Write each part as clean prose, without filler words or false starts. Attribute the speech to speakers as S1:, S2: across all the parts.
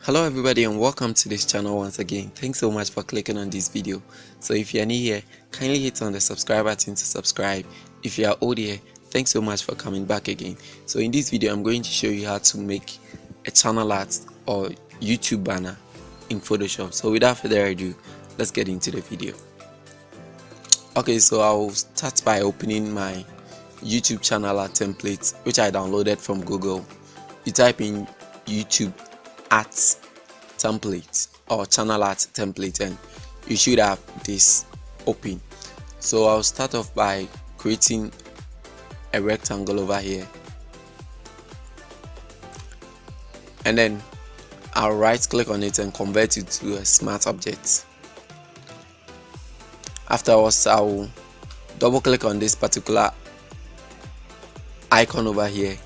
S1: Hello everybody and welcome to this channel once again. Thanks so much for clicking on this video. So if you are new here, kindly hit on the subscribe button to subscribe. If you are old here, thanks so much for coming back again. So in this video I'm going to show you how to make a channel art or YouTube banner in Photoshop. So without further ado, let's get into the video. Okay, so I'll start by opening my YouTube channel art template, which I downloaded from Google. You type in YouTube art template or channel art template and you should have this open. So I'll start off by creating a rectangle over here, and then I'll right click on it and convert it to a smart object. Afterwards, I'll double click on this particular icon over here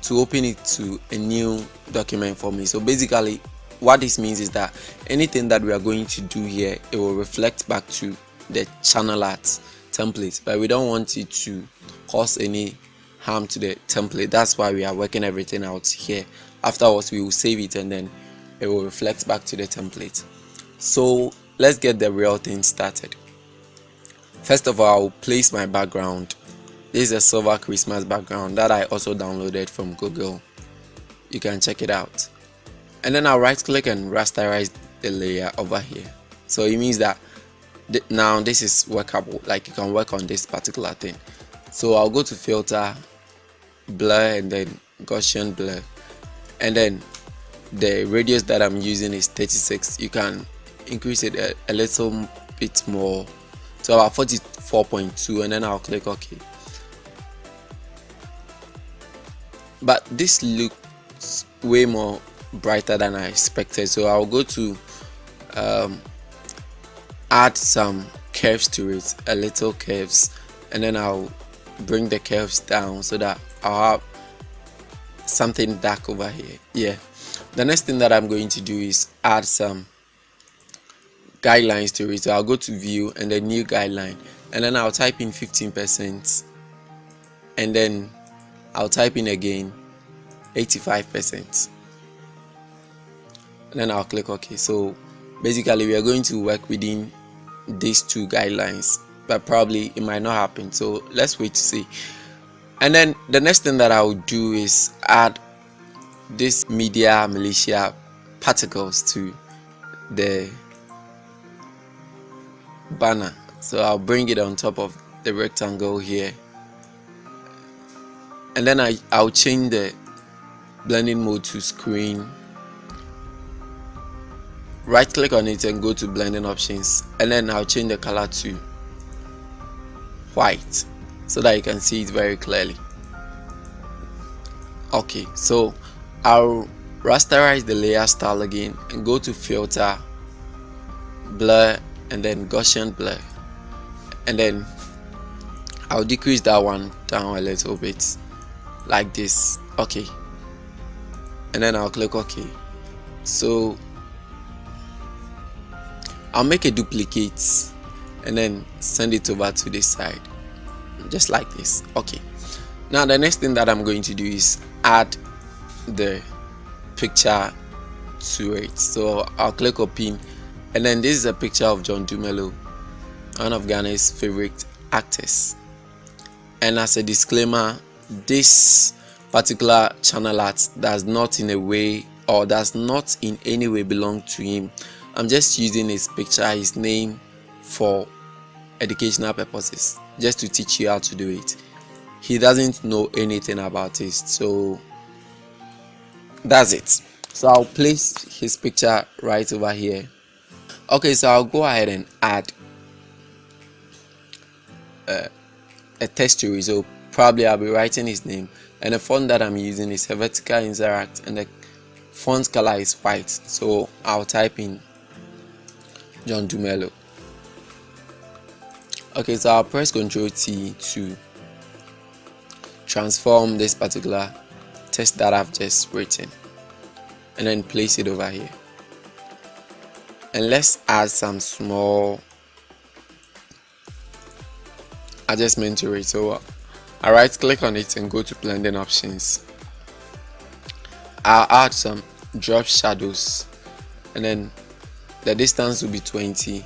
S1: to open it to a new document for me. So basically what this means is that anything that we are going to do here, it will reflect back to the channel art template, but we don't want it to cause any harm to the template. That's why we are working everything out here. Afterwards we will save it and then it will reflect back to the template. So let's get the real thing started. First of all, I'll place my background. This is a silver Christmas background that I also downloaded from Google. You can check it out. And then I'll right click and rasterize the layer over here. So it means that now this is workable, like you can work on this particular thing. So I'll go to filter, blur, and then Gaussian blur, and then the radius that I'm using is 36. You can increase it a little bit more to about 44.2, and then I'll click OK. But this looks way more brighter than I expected, so I'll go to add some curves to it, a little curves, and then I'll bring the curves down so that I'll have something dark over here. Yeah, the next thing that I'm going to do is add some guidelines to it. So I'll go to view and then new guideline, and then I'll type in 15%, and then I'll type in again 85%, and then I'll click OK. So basically we are going to work within these two guidelines, but probably it might not happen, so let's wait to see. And then the next thing that I'll do is add this media militia particles to the banner. So I'll bring it on top of the rectangle here, and then I'll change the blending mode to screen, right click on it and go to blending options, and then I'll change the color to white so that you can see it very clearly. Okay, so I'll rasterize the layer style again and go to filter, blur, and then Gaussian blur, and then I'll decrease that one down a little bit like this. Okay, and then I'll click OK. So I'll make a duplicate and then send it over to this side just like this. Okay, now the next thing that I'm going to do is add the picture to it. So I'll click open, and then this is a picture of John Dumelo, one of Ghana's favorite actors. And as a disclaimer, this particular channel art does not in any way belong to him. I'm just using his picture, his name, for educational purposes, just to teach you how to do it. He doesn't know anything about it, so that's it. So I'll place his picture right over here. Okay, so I'll go ahead and add a text to it. So probably I'll be writing his name, and the font that I'm using is Helvetica Interact, and the font color is white. So I'll type in John Dumelo. Okay, so I'll press Ctrl T to transform this particular text that I've just written, and then place it over here. And let's add some small adjustment to it. So I right click on it and go to blending options. I'll add some drop shadows, and then the distance will be 20,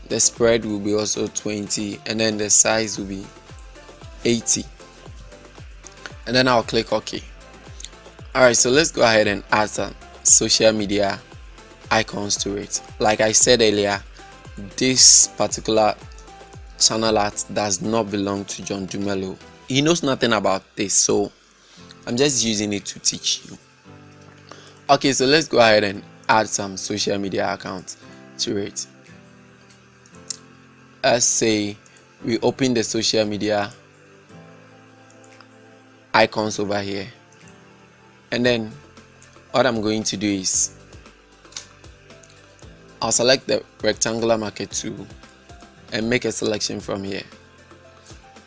S1: the spread will be also 20, and then the size will be 80, and then I'll click OK. Alright, so let's go ahead and add some social media icons to it. Like I said earlier, this particular channel art does not belong to John Dumelo. He knows nothing about this, so I'm just using it to teach you. Okay, so let's go ahead and add some social media accounts to it. Let's say we open the social media icons over here, and then what I'm going to do is I'll select the rectangular marker tool and make a selection from here.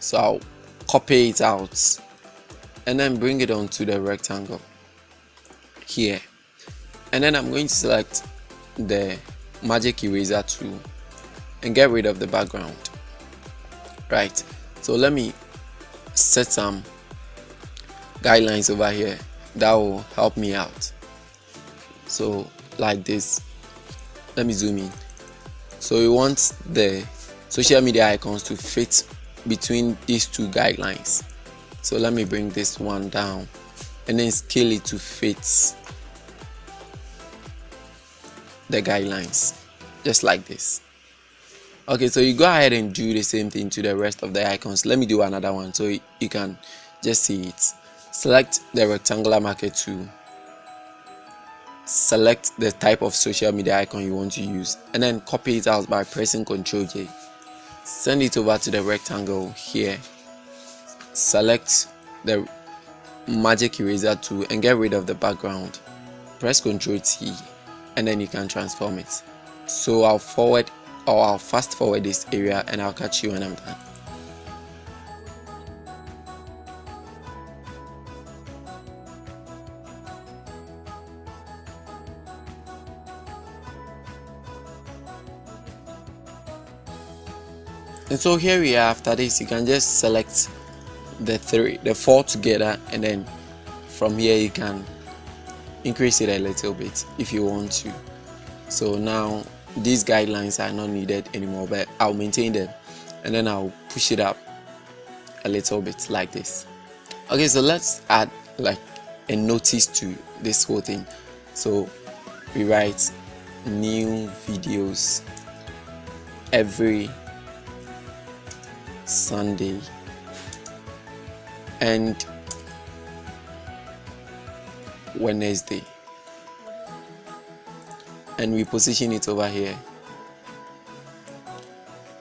S1: So I'll copy it out and then bring it onto the rectangle here, and then I'm going to select the magic eraser tool and get rid of the background. Right, so let me set some guidelines over here that will help me out. So like this, let me zoom in. So we want the social media icons to fit between these two guidelines. So let me bring this one down and then scale it to fit the guidelines, just like this. Okay, so you go ahead and do the same thing to the rest of the icons. Let me do another one so you can just see it. Select the rectangular marker tool, select the type of social media icon you want to use, and then copy it out by pressing Ctrl J. Send it over to the rectangle here, select the magic eraser tool and get rid of the background. Press Ctrl T and then you can transform it. So I'll fast forward this area and I'll catch you when I'm done. And so here we are. After this, you can just select the four together, and then from here you can increase it a little bit if you want to. So now these guidelines are not needed anymore, but I'll maintain them and then I'll push it up a little bit like this. Okay, so let's add like a notice to this whole thing. So we write new videos every Sunday and Wednesday, and we position it over here.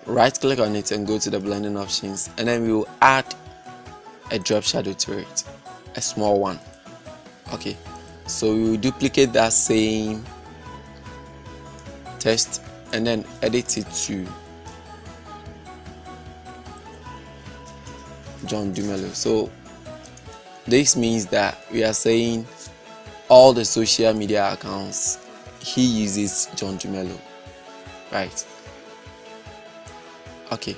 S1: Right click on it and go to the blending options, and then we will add a drop shadow to it, a small one. Okay, so we will duplicate that same text and then edit it to John Dumelo. So this means that we are saying all the social media accounts he uses John Dumelo, right? Okay,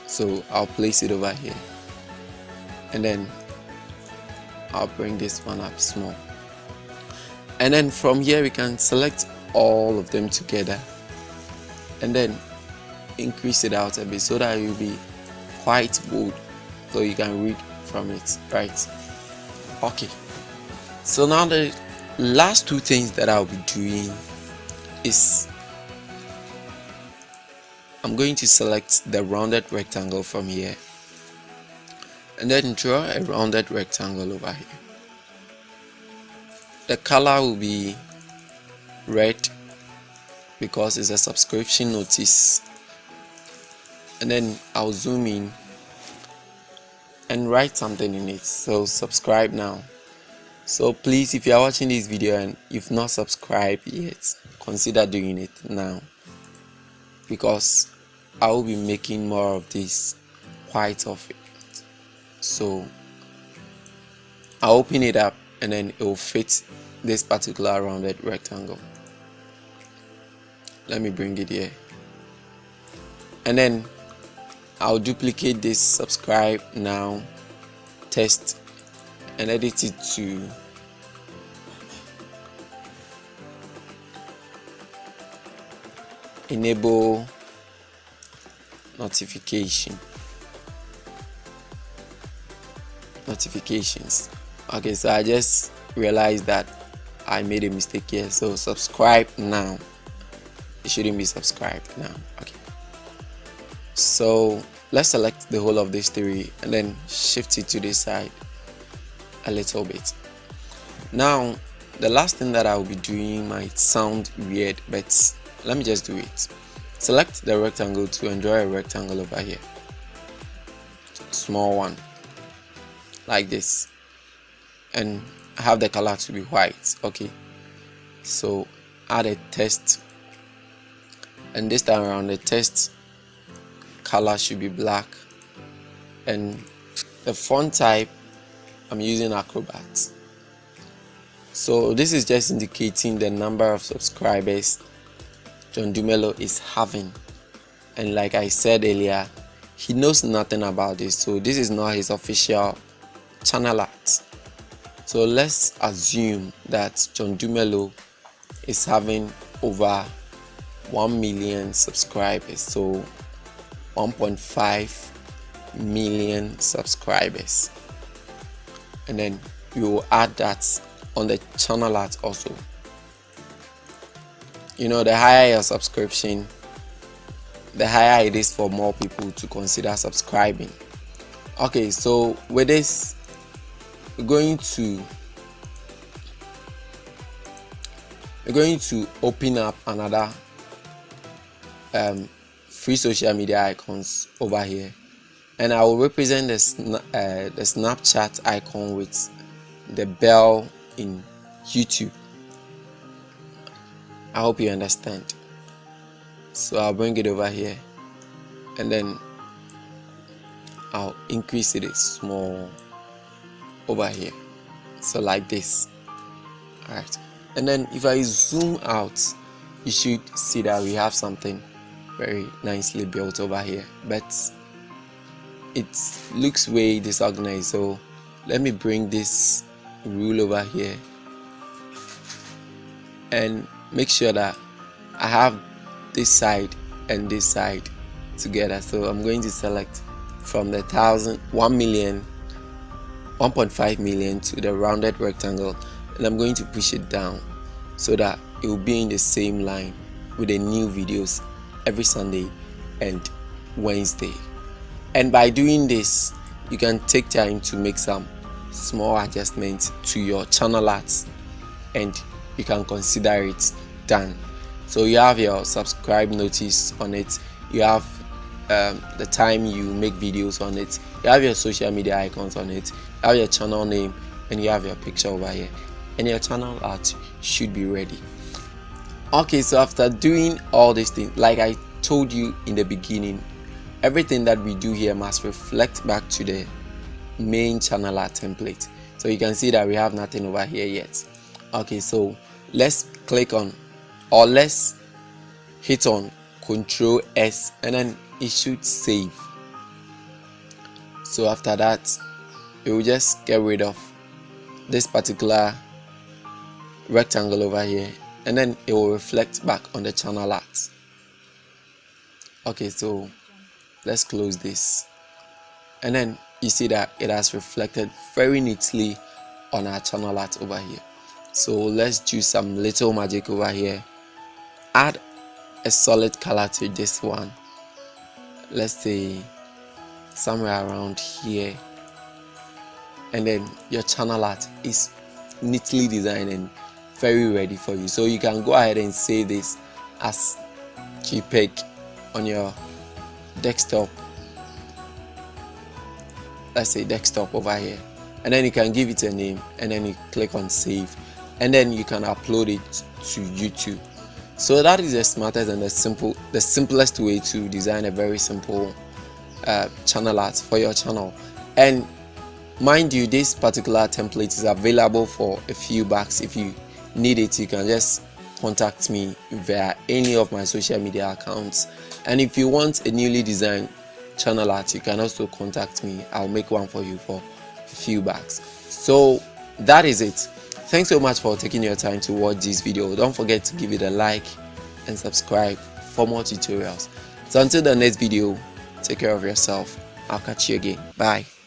S1: so I'll place it over here and then I'll bring this one up small, and then from here we can select all of them together and then increase it out a bit so that it will be quite bold so you can read from it, right? Okay, so now the last two things that I'll be doing is I'm going to select the rounded rectangle from here and then draw a rounded rectangle over here. The color will be red because it's a subscription notice, and then I'll zoom in and write something in it. So subscribe now. So please, if you are watching this video and you've not subscribed yet, consider doing it now, because I will be making more of this quite often. So I'll open it up and then it will fit this particular rounded rectangle. Let me bring it here, and then I'll duplicate this subscribe now text and edit it to enable notifications. Okay, so I just realized that I made a mistake here, so subscribe now. It shouldn't be subscribed now. Okay, so let's select the whole of this three and then shift it to this side a little bit. Now the last thing that I will be doing might sound weird, but let me just do it. Select the rectangle to enjoy a rectangle over here, small one like this, and have the color to be white. Okay, so add a text, and this time around the text color should be black, and the font type I'm using Acrobat. So this is just indicating the number of subscribers John Dumelo is having, and like I said earlier, he knows nothing about this, so this is not his official channel art. So let's assume that John Dumelo is having over 1 million subscribers, so 1.5 million subscribers, and then we will add that on the channel art also. You know, the higher your subscription, the higher it is for more people to consider subscribing. Okay, so with this, we're going to open up another free social media icons over here, and I will represent the Snapchat icon with the bell in YouTube. I hope you understand. So I'll bring it over here, and then I'll increase it small over here, so like this. Alright, and then if I zoom out, you should see that we have something very nicely built over here, but it looks way disorganized. So let me bring this rule over here and make sure that I have this side and this side together. So I'm going to select from the 1 million, 1.5 million to the rounded rectangle, and I'm going to push it down so that it will be in the same line with the new videos every Sunday and Wednesday. And by doing this, you can take time to make some small adjustments to your channel art, and you can consider it done. So you have your subscribe notice on it, you have the time you make videos on it, you have your social media icons on it, you have your channel name, and you have your picture over here, and your channel art should be ready. Okay, so after doing all these things, like I told you in the beginning, everything that we do here must reflect back to the main channel art template. So you can see that we have nothing over here yet. Okay, so let's click on, or let's hit on Ctrl S, and then it should save. So after that, we will just get rid of this particular rectangle over here, and then it will reflect back on the channel art. Okay, so let's close this, and then you see that it has reflected very neatly on our channel art over here. So let's do some little magic over here. Add a solid color to this one, let's say somewhere around here, and then your channel art is neatly designed and very ready for you. So you can go ahead and save this as JPEG on your desktop, let's say desktop over here, and then you can give it a name, and then you click on save, and then you can upload it to YouTube. So that is the smartest and the simplest way to design a very simple channel art for your channel. And mind you, this particular template is available for a few bucks. If you need it, you can just contact me via any of my social media accounts. And if you want a newly designed channel art, you can also contact me. I'll make one for you for a few bucks. So that is it. Thanks so much for taking your time to watch this video. Don't forget to give it a like and subscribe for more tutorials. So until the next video, take care of yourself. I'll catch you again. Bye.